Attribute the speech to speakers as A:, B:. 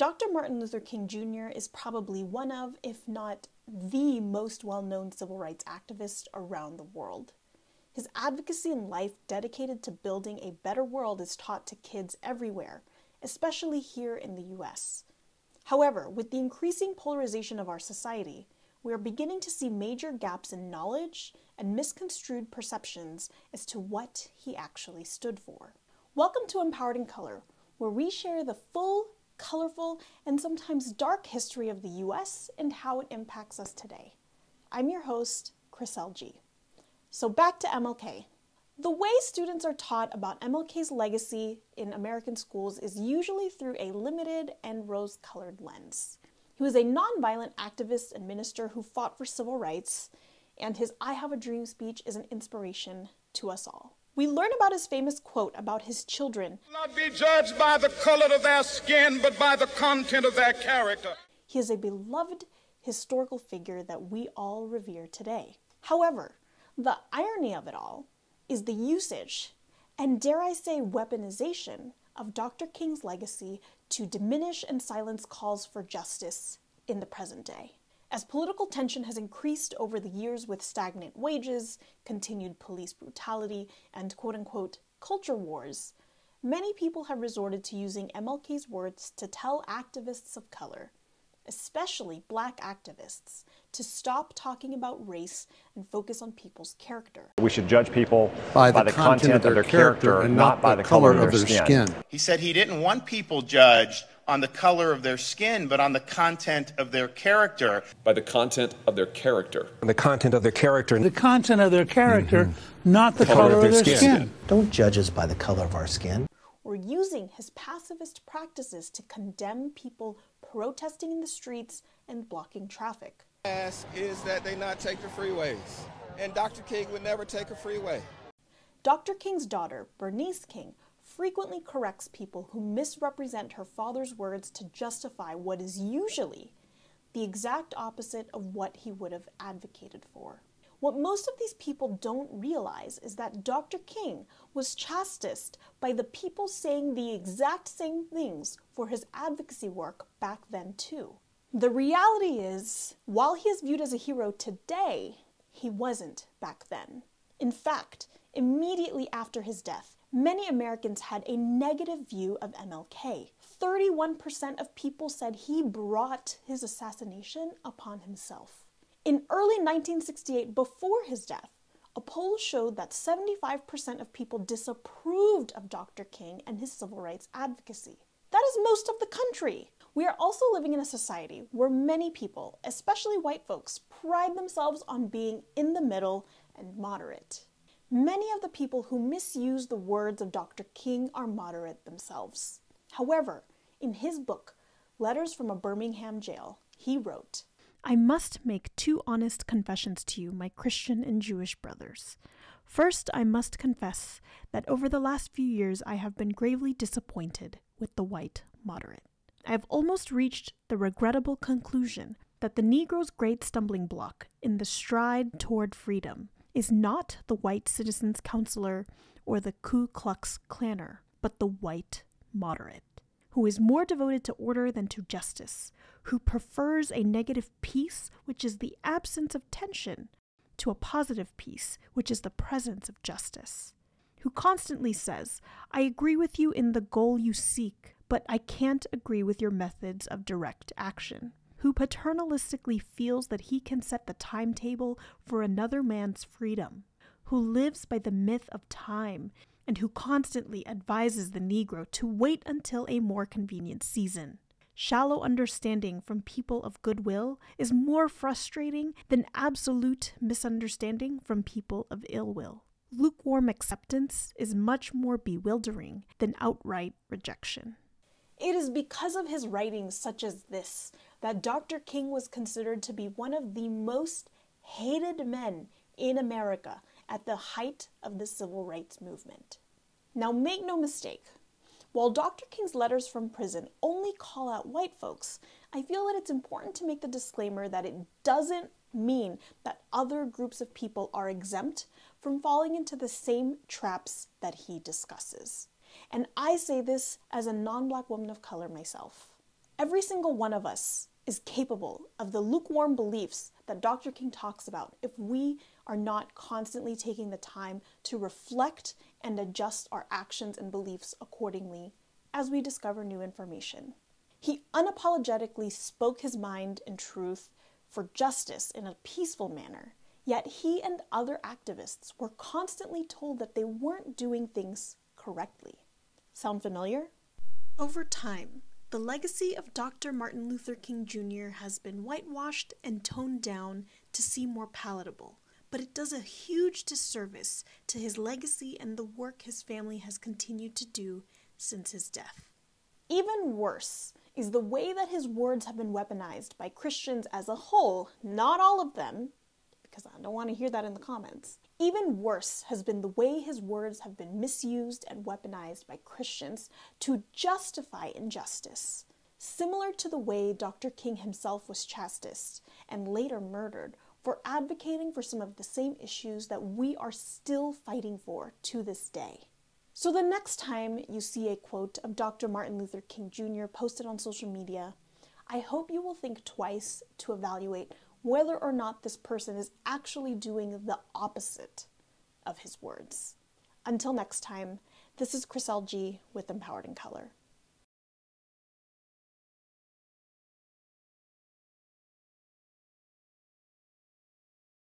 A: Dr. Martin Luther King Jr. is probably one of, if not the most well-known civil rights activist around the world. His advocacy in life dedicated to building a better world is taught to kids everywhere, especially here in the US. However, with the increasing polarization of our society, we are beginning to see major gaps in knowledge and misconstrued perceptions as to what he actually stood for. Welcome to Empowered in Color, where we share the full, colorful, and sometimes dark history of the US and how it impacts us today. I'm your host, Chris LG. So back to MLK. The way students are taught about MLK's legacy in American schools is usually through a limited and rose-colored lens. He was a nonviolent activist and minister who fought for civil rights, and his I Have a Dream speech is an inspiration to us all. We learn about his famous quote about his children.
B: Not be judged by the color of their skin, but by the content of their character.
A: He is a beloved historical figure that we all revere today. However, the irony of it all is the usage, and dare I say weaponization, of Dr. King's legacy to diminish and silence calls for justice in the present day. As political tension has increased over the years with stagnant wages, continued police brutality, and quote-unquote culture wars, many people have resorted to using MLK's words to tell activists of color, especially Black activists, to stop talking about race and focus on people's character.
C: We should judge people by the content of their character and not by the color of their skin.
D: He said he didn't want people judged on the color of their skin, but on the content of their character.
E: By the content of their character.
F: And the content of their character.
G: The content of their character, not the color of their skin.
H: Don't judge us by the color of our skin.
A: Or using his pacifist practices to condemn people protesting in the streets and blocking traffic.
B: Ask is that they not take the freeways, and Dr. King would never take a freeway.
A: Dr. King's daughter, Bernice King, frequently corrects people who misrepresent her father's words to justify what is usually the exact opposite of what he would have advocated for. What most of these people don't realize is that Dr. King was chastised by the people saying the exact same things for his advocacy work back then too. The reality is, while he is viewed as a hero today, he wasn't back then. In fact, immediately after his death, many Americans had a negative view of MLK. 31% of people said he brought his assassination upon himself. In early 1968, before his death, a poll showed that 75% of people disapproved of Dr. King and his civil rights advocacy. That is most of the country. We are also living in a society where many people, especially white folks, pride themselves on being in the middle and moderate. Many of the people who misuse the words of Dr. King are moderate themselves. However, in his book, Letters from a Birmingham Jail, he wrote, "I must make two honest confessions to you, my Christian and Jewish brothers. First, I must confess that over the last few years I have been gravely disappointed with the white moderate. I have almost reached the regrettable conclusion that the Negro's great stumbling block in the stride toward freedom is not the white citizen's counselor or the Ku Klux Klanner, but the white moderate, who is more devoted to order than to justice, who prefers a negative peace, which is the absence of tension, to a positive peace, which is the presence of justice, who constantly says, 'I agree with you in the goal you seek, but I can't agree with your methods of direct action,' who paternalistically feels that he can set the timetable for another man's freedom, who lives by the myth of time, and who constantly advises the Negro to wait until a more convenient season. Shallow understanding from people of goodwill is more frustrating than absolute misunderstanding from people of ill will. Lukewarm acceptance is much more bewildering than outright rejection." It is because of his writings such as this that Dr. King was considered to be one of the most hated men in America at the height of the civil rights movement. Now, make no mistake, while Dr. King's letters from prison only call out white folks, I feel that it's important to make the disclaimer that it doesn't mean that other groups of people are exempt from falling into the same traps that he discusses. And I say this as a non-Black woman of color myself. Every single one of us is capable of the lukewarm beliefs that Dr. King talks about if we are not constantly taking the time to reflect and adjust our actions and beliefs accordingly as we discover new information. He unapologetically spoke his mind and truth for justice in a peaceful manner, yet he and other activists were constantly told that they weren't doing things correctly. Sound familiar? Over time, the legacy of Dr. Martin Luther King Jr. has been whitewashed and toned down to seem more palatable, but it does a huge disservice to his legacy and the work his family has continued to do since his death. Even worse is the way that his words have been weaponized by Christians as a whole, not all of them, because I don't want to hear that in the comments. Even worse has been the way his words have been misused and weaponized by Christians to justify injustice, similar to the way Dr. King himself was chastised and later murdered for advocating for some of the same issues that we are still fighting for to this day. So the next time you see a quote of Dr. Martin Luther King Jr. posted on social media, I hope you will think twice to evaluate whether or not this person is actually doing the opposite of his words. Until next time, this is Chris LG with Empowered in Color.